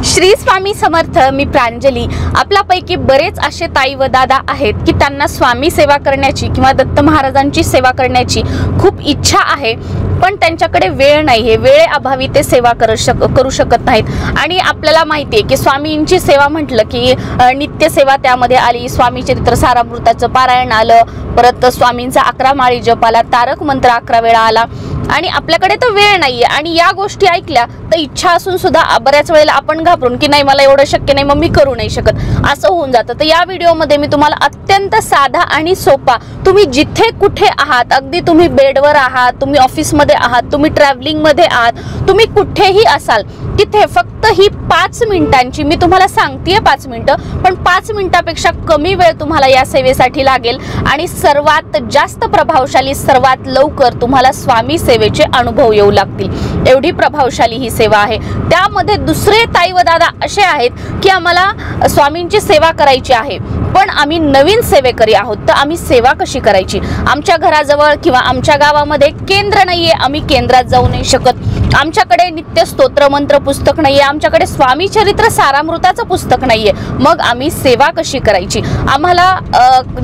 श्री स्वामी समर्थ। मी प्रांजली। आपल्यापैकी बरेच असे ताई व दादा आहेत की त्यांना स्वामी सेवा करण्याची किंवा दत्त महाराजांची सेवा करण्याची खूप इच्छा आहे, पण त्यांच्याकडे वेळ नाहीये। वेळेअभावी ते सेवा करू शकत नाहीत। आणि आपल्याला माहिती आहे की स्वामींची सेवा म्हटलं की नित्य सेवा त्यामध्ये आली, स्वामी चरित्र सारामृताचं पारायण आलं, परत स्वामींचा 11 माळी जप आला, तारक मंत्र 11 वेळा आला आणि आपल्याकडे तर वेळ नाहीये। आणि या गोष्टी ऐकल्या तर इच्छा असून सुद्धा बऱ्याच वेळेला आपण घाबरून की नाही मला एवढं शक्य नाही, मग मी करू नाही शकत असं होऊन जातं। तर या व्हिडिओमध्ये मी तुम्हाला अत्यंत साधा आणि सोपा, तुम्ही जिथे कुठे आहात, अगदी तुम्ही बेडवर आहात, तुम्ही ऑफिसमध्ये आहात, तुम्ही ट्रॅव्हलिंग मध्ये आहात, तुम्ही कुठेही असाल तिथे फक्त ही 5 मिनिटांची मी तुम्हाला सांगतेय, 5 मिनिटं, पण 5 मिनिटापेक्षा कमी वेळ तुम्हाला या सेवेसाठी लागेल आणि सर्वात जास्त प्रभावशाली, सर्वात लवकर तुम्हाला स्वामी सेवेचे अनुभव येऊ लागतील। एवढी प्रभावशाली ही सेवा आहे। त्यामध्ये दुसरे ताई व दादा असे आहेत की आम्हाला स्वामींची सेवा करायची आहे, पण आम्ही नवीन सेवेकरी आहोत, तर आम्ही सेवा कशी करायची? आमच्या घराजवळ किंवा आमच्या गावामध्ये केंद्र नाहीये, आम्ही केंद्रात जाऊ नाही शकत, आमच्याकडे नित्य स्तोत्र मंत्र पुस्तक नाहीये, आमच्याकडे स्वामी चरित्र सारामृताचं पुस्तक नाहीये, मग आम्ही सेवा कशी करायची? आम्हाला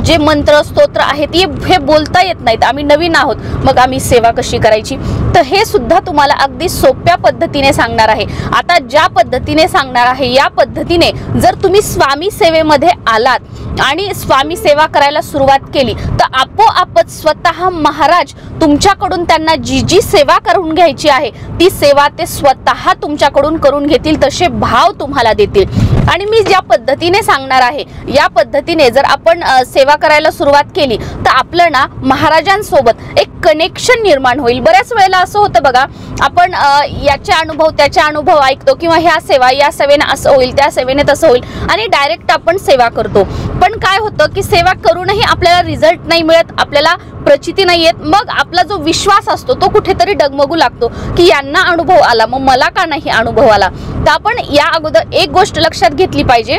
जे मंत्र स्तोत्र आहेत हे बोलता येत नाहीत, आम्ही नवीन आहोत, मग आम्ही सेवा कशी करायची? तर हे सुद्धा तुम्हाला अगदी सोप्या पद्धतीने सांगणार आहे। आता ज्या पद्धतीने सांगणार आहे या पद्धतीने जर तुम्ही स्वामी सेवेमध्ये आलात आणि स्वामी सेवा करायला सुरुवात केली तर आपोआपच स्वतः महाराज तुमच्याकडून त्यांना जी सेवा करून घ्यायची आहे ती सेवा ते स्वतः तुमच्याकडून करून घेतील, तसे भाव तुम्हाला देतील। आणि मी ज्या पद्धतीने सांगणार आहे या पद्धतीने जर आपण सेवा करायला सुरुवात केली तर आपलं ना महाराजांसोबत एक कनेक्शन निर्माण होईल। बऱ्याच वेळेला असं होतं बघा, आपण याचे अनुभव त्याचे अनुभव ऐकतो किंवा ह्या सेवा या सेवेने असं होईल, त्या सेवेने तसं होईल आणि डायरेक्ट आपण सेवा करतो। पण काय होतं की सेवा करूनही आपल्याला रिझल्ट नाही मिळत, आपल्याला प्रचिती नाही येत, मग आपला जो विश्वास असतो तो कुठेतरी डगमगू लागतो की यांना अनुभव आला, मग मला का नाही अनुभव आला? तर आपण या अगोदर एक गोष्ट लक्षात घेतली पाहिजे।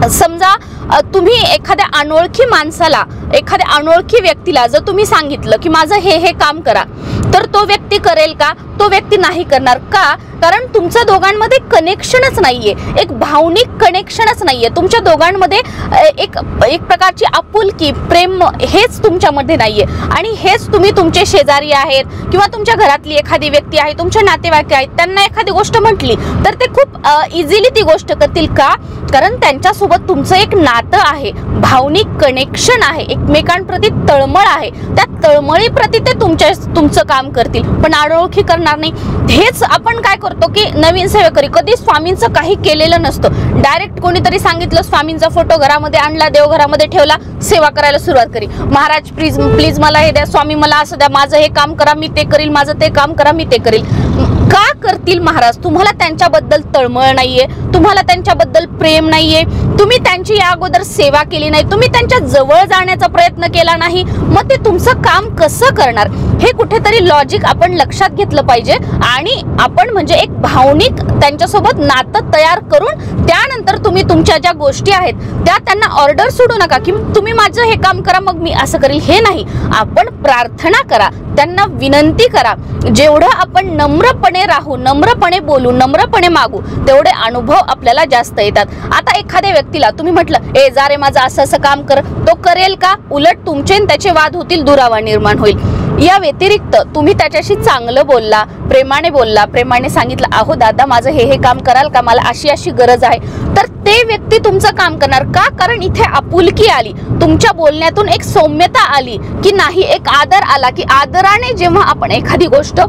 समजा तुम्ही एखाद्या अनोळखी माणसाला, एखाद्या अनोळखी व्यक्तीला जर तुम्ही सांगितलं की माझं हे काम करा, तर तो व्यक्ती करेल का? तो व्यक्ती नाही करणार का? कारण तुमच्या दोघांमध्ये कनेक्शनच नाहीये, एक भावनिक कनेक्शनच नाहीये, तुमच्या दोघांमध्ये एक प्रकारची आपुलकी, प्रेम हेच तुमच्यामध्ये नाहीये। आणि हेच तुम्ही तुमचे शेजारी आहेत किंवा तुमच्या घरातली एखादी व्यक्ती आहे, तुमचे नातेवाईक आहेत, त्यांना एखादी गोष्ट म्हटली तर ते खूप इझिली ती गोष्ट करतील का? कारण त्यांच्यासोबत तुमचं एक नातं आहे, भावनिक कनेक्शन आहे, एकमेकांप्रती तळमळ आहे, त्या तळमळीप्रती ते तुमचं काम करतील, पण अनोळखी करणार नाही। हेच आपण काय करतो की नवीन सेवेकरी कधी स्वामींचं काही केलेलं नसतं, डायरेक्ट कोणीतरी सांगितलं, स्वामींचा फोटो घरामध्ये आणला, देवघरामध्ये ठेवला, सेवा करायला सुरुवात करी, महाराज प्लीज मला हे द्या, स्वामी मला असं द्या, माझं हे काम करा मी ते करील, माझं ते काम करा मी ते करील। का करतील महाराज? तुम्हाला त्यांच्याबद्दल तळमळ नाहीये, तुम्हाला त्यांच्याबद्दल प्रेम नाहीये, तुम्ही त्यांची या अगोदर सेवा केली नाही, तुम्ही त्यांच्या जवळ जाण्याचा प्रयत्न केला नाही, मग ते तुमचं काम कसं करणार? हे कुठेतरी लॉजिक आपण लक्षात घेतलं पाहिजे। आणि आपण म्हणजे एक भावनिक त्यांच्यासोबत नातं तयार करून त्यानंतर तुम्ही तुमच्या ज्या गोष्टी आहेत त्या त्यांना ऑर्डर सोडू नका की तुम्ही माझं हे काम करा मग मी असं करील, हे नाही। आपण प्रार्थना करा, त्यांना विनंती करा। जेवढं आपण नम्रपणे राहू, नम्रपणे बोलू, नम्रपणे मागू, तेवढे अनुभव आपल्याला जास्त येतात। आता एखाद्या व्यक्तीला तुम्ही म्हटलं ए जा रे माझं असं काम कर, तो करेल का? उलट तुमचे आणि त्याचे वाद होतील, दुरावा निर्माण होईल। या व्यतिरिक्त तुम्ही त्याच्याशी चांगलं बोलला, प्रेमाने बोलला, प्रेमाने सांगितलं अहो दादा माझं हे काम कराल का, मला अशी गरज आहे, तर ते व्यक्ती तुमचं काम करणार का? कारण इथे आपुलकी आली, तुमच्या बोलण्यातून एक सौम्यता आली की नाही, एक आदर आला की आदराने जेव्हा आपण एखादी गोष्ट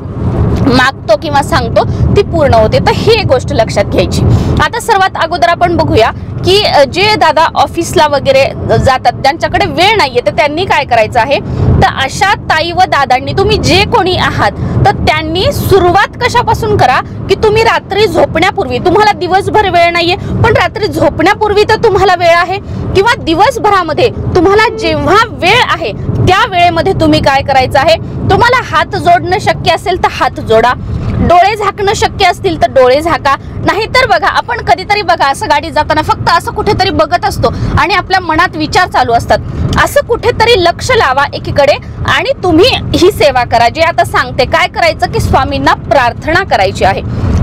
मागतो किंवा सांगतो ती पूर्ण होते। तर ही एक गोष्ट लक्षात घ्यायची। आता सर्वात अगोदर आपण बघूया की जे दादा ऑफिसला वगैरे जातात, ज्यांच्याकडे वेळ नाहीये, तर त्यांनी काय करायचं आहे? तर अशा ताई व दादांनी, तुम्ही जे कोणी आहात तर त्यांनी सुरुवात कशापासून करा की तुम्ही रात्री झोपण्यापूर्वी, तुम्हाला दिवसभर वेळ नाहीये पण रात्री झोपण्यापूर्वी तर तुम्हाला वेळ आहे, किंवा दिवसभरामध्ये तुम्हाला जेव्हा वेळ आहे त्या वेळेमध्ये तुम्ही काय करायचं आहे? तुम्हाला हात जोडणं शक्य असेल तर हात जोडा, डोळे झाकणं शक्य असतील तर डोळे झाका। नाहीतर बघा, आपण कधीतरी बघा असं गाडी जाताना फक्त असं कुठेतरी बघत असतो आणि आपल्या मनात विचार चालू असतात, असं कुठेतरी लक्ष लावा एकीकडे आणि तुम्ही ही सेवा करा। जे आता सांगते काय करायचं की स्वामींना प्रार्थना करायची आहे।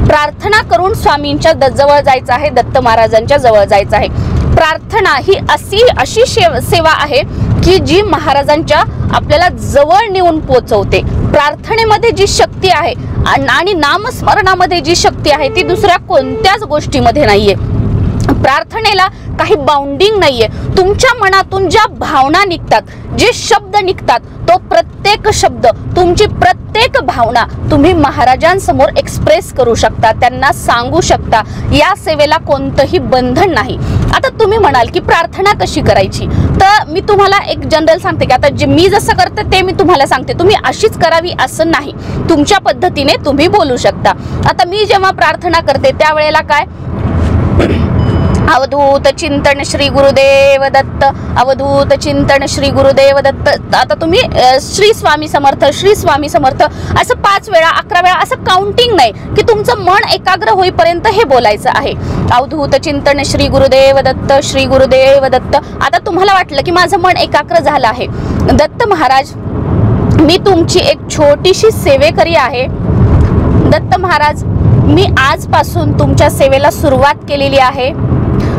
प्रार्थना करून स्वामींच्या जवळ जायचं आहे, दत्त महाराजांच्या जवळ जायचं आहे। प्रार्थना ही अशी सेवा आहे की जी महाराजांच्या आपल्याला जवळ नेऊन पोचवते। प्रार्थनेमध्ये जी शक्ती आहे आणि नामस्मरणामध्ये जी शक्ती आहे ती दुसऱ्या कोणत्याच गोष्टीमध्ये नाहीये। प्रार्थनेला काही बाउंडिंग नाहीये। तुमच्या मनातून ज्या भावना निघतात, जे शब्द निघतात, तो प्रत्येक शब्द, तुमची प्रत्येक भावना तुम्ही महाराजांसमोर एक्सप्रेस करू शकता, त्यांना सांगू शकता। या सेवेला कोणतंही बंधन नाही। आता तुम्ही म्हणाल की प्रार्थना कशी करायची, तर मी तुम्हाला एक जनरल सांगते की आता जे मी जसं करते ते मी तुम्हाला सांगते, तुम्ही अशीच करावी असं नाही, तुमच्या पद्धतीने तुम्ही बोलू शकता। आता मी जेव्हा प्रार्थना करते त्यावेळेला काय, अवधूत चिंतन श्री गुरुदेव दत्त, अवधूत चिंतन श्री गुरुदेव दत्त। आता तुम्ही श्री स्वामी समर्थ, श्री स्वामी समर्थ असं 5 वेळा 11 वेळा असं काउंटिंग नाही की तुमचं मन एकाग्र होईपर्यंत हे बोलायचं आहे। अवधूत चिंतन श्री गुरुदेव दत्त, श्री गुरुदेव दत्त। आता तुम्हाला वाटलं की माझं मन एकाग्र झालं आहे, दत्त महाराज मी तुमची एक छोटीशी सेवेकरी आहे। दत्त महाराज मी आजपासून तुमच्या सेवेला सुरुवात केलेली आहे।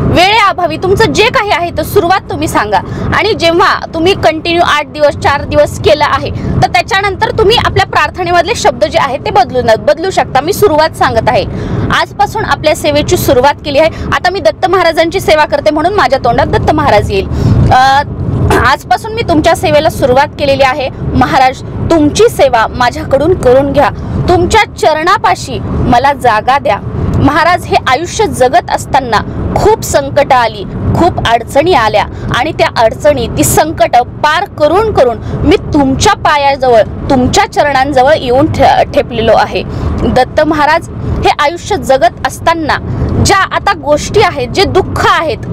वेळेअभावी तुमचं जे काही आहे तर सुरुवात तुम्ही सांगा, आणि जेव्हा तुम्ही कंटिन्यू 8 दिवस 4 दिवस केलं आहे तर त्याच्यानंतर तुम्ही आपल्या प्रार्थनेमधले शब्द जे आहेत ते बदलू शकता। मी सुरुवात सांगत आहे, आजपासून आपल्या सेवेची सुरुवात केली आहे। आता मी दत्त महाराजांची सेवा करते म्हणून माझ्या तोंडात दत्त महाराज येईल। आजपासून मी तुमच्या सेवेला सुरुवात केलेली आहे। महाराज तुमची सेवा माझ्याकडून करून घ्या, तुमच्या चरणापाशी मला जागा द्या। महाराज हे आयुष्य जगत असताना खूप संकट आली, खूप अडचणी आल्या, आणि त्या अडचणी ती संकट पार करून मी तुमच्या पायाजवळ, तुमच्या चरणांजवळ येऊन ठेपलेलो आहे। दत्त महाराज हे आयुष्य जगत असताना ज्या आता गोष्टी आहेत, जे दुःख आहेत,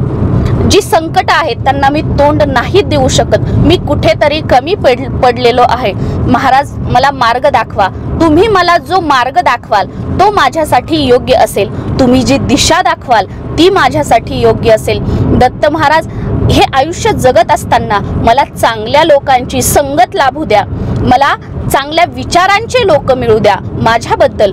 जी संकट आहेत, त्यांना मी तोंड नाही देऊ शकत। मी कुठेतरी कमी पडलेलो आहे। महाराज मला मार्ग दाखवा, तुम्ही मला जो मार्ग दाखवाल तो माझ्यासाठी योग्य असेल, तुम्ही जी दिशा दाखवाल ती माझ्यासाठी योग्य असेल। दत्त महाराज हे आयुष्य जगत असताना मला चांगल्या लोकांची संगत लाभू द्या, मला चांगल्या विचारांचे लोक मिळू द्या। माझ्याबद्दल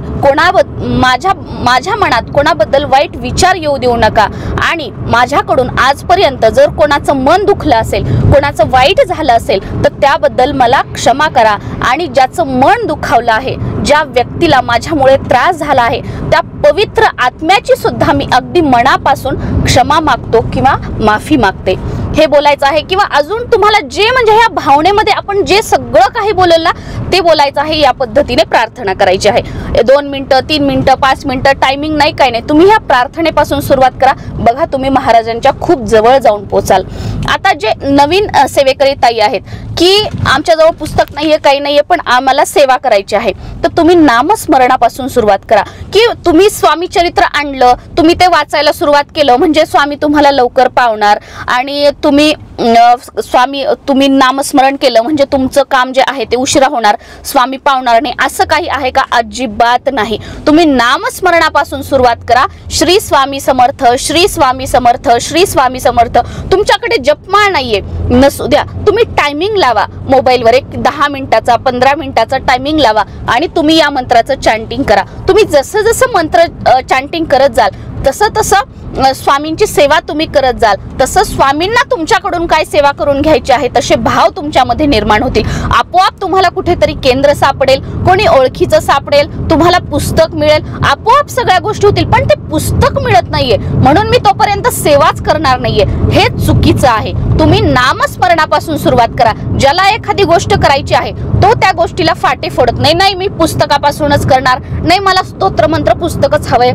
माझ्या मनात कोणाबद्दल वाईट विचार येऊ देऊ नका, आणि माझ्याकडून आजपर्यंत जर कोणाचं मन दुखलं असेल, कोणाचं वाईट झालं असेल तर त्याबद्दल मला क्षमा करा, आणि ज्याचं मन दुखावलं आहे, ज्या व्यक्तीला माझ्यामुळे त्रास झाला आहे, त्या पवित्र आत्म्याची सुद्धा मी अगदी मनापासून क्षमा मागतो किंवा माफी मागते, हे बोलायचं आहे। किंवा अजून तुम्हाला जे म्हणजे ह्या भावनेमध्ये आपण जे सगळं काही बोललो ना ते बोलायचं आहे। या पद्धतीने प्रार्थना करायची आहे। 2 मिनिटं 3 मिनिटं 5 मिनिटं टायमिंग नाही, काही नाही, तुम्ही ह्या प्रार्थनेपासून सुरुवात करा, बघा तुम्ही महाराजांच्या खूप जवळ जाऊन पोचाल। आता जे नवीन सेवेकरी ताई आहेत की आमच्याजवळ पुस्तक नाहीये, काही नाहीये, पण आम्हाला सेवा करायची आहे, तर तुम्ही नामस्मरणापासून सुरुवात करा। की तुम्ही स्वामी चरित्र आणलं, तुम्ही ते वाचायला सुरुवात केलं म्हणजे स्वामी तुम्हाला लवकर पावणार, आणि तुम्ही नामस्मरण केलं म्हणजे तुमचं काम जे आहे ते उशिरा होणार, स्वामी पावणार नाही, असं काही आहे का? अजिबात नाही। तुम्ही नामस्मरणापासून सुरुवात करा। श्री स्वामी समर्थ, श्री स्वामी समर्थ, श्री स्वामी समर्थ। तुमच्याकडे जपमाळ नाहीये नसू द्या, तुम्ही टायमिंग लावा मोबाईलवर, एक 10 मिनिटाचा 15 मिनिटाचा टायमिंग लावा, आणि तुम्ही या मंत्राचं चॅन्टिंग करा। तुम्ही जसं जसं मंत्र चॅन्टिंग करत जाल तसं तसं स्वामींची सेवा तुम्ही करत जाल, तसं स्वामींना तुमच्याकडून काय सेवा करून घ्यायची आहे तसे भाव तुमच्यामध्ये निर्माण होतील। आपोआप तुम्हाला कुठेतरी केंद्र सापडेल, कोणी ओळखीचं सापडेल, तुम्हाला पुस्तक मिळेल, आपोआप सगळ्या गोष्टी होतील। पण ते पुस्तक मिळत नाहीये म्हणून मी तोपर्यंत सेवाच करणार नाहीये, हे चुकीचं आहे। तुम्ही नामस्मरणापासून सुरुवात करा। ज्याला एखादी गोष्ट करायची आहे तो त्या गोष्टीला फाटे फोडत नाही, नाही मी पुस्तकापासूनच करणार, नाही मला स्तोत्र मंत्र पुस्तकच हवंय,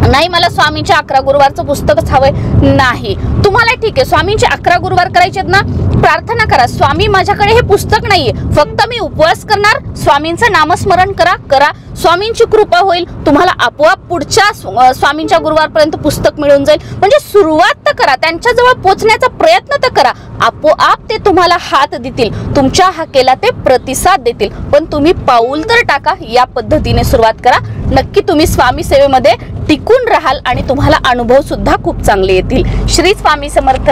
नाही मला स्वामींच्या 11 गुरुवारचं पुस्तकच हवंय, नाही। तुम्हाला ठीक आहे स्वामींचे 11 गुरुवार करायचे आहेत ना, प्रार्थना करा, स्वामी माझ्याकडे हे पुस्तक नाहीये, फक्त मी उपवास करणार, स्वामींचं नामस्मरण करा, स्वामींची कृपा होईल, तुम्हाला आपोआप पुढच्या स्वामींच्या गुरुवारपर्यंत पुस्तक मिळून जाईल। म्हणजे सुरुवात तर करा, त्यांच्याजवळ पोहोचण्याचा प्रयत्न तर करा, आपोआप ते तुम्हाला हात देतील, तुमच्या हाकेला ते प्रतिसाद देतील। पण तुम्ही पाऊल तर टाका, या पद्धतीने सुरुवात करा, नक्की तुम्ही स्वामी सेवेमध्ये टिकून राहाल आणि तुम्हाला अनुभव सुद्धा खूप चांगले येतील। श्री स्वामी समर्थ।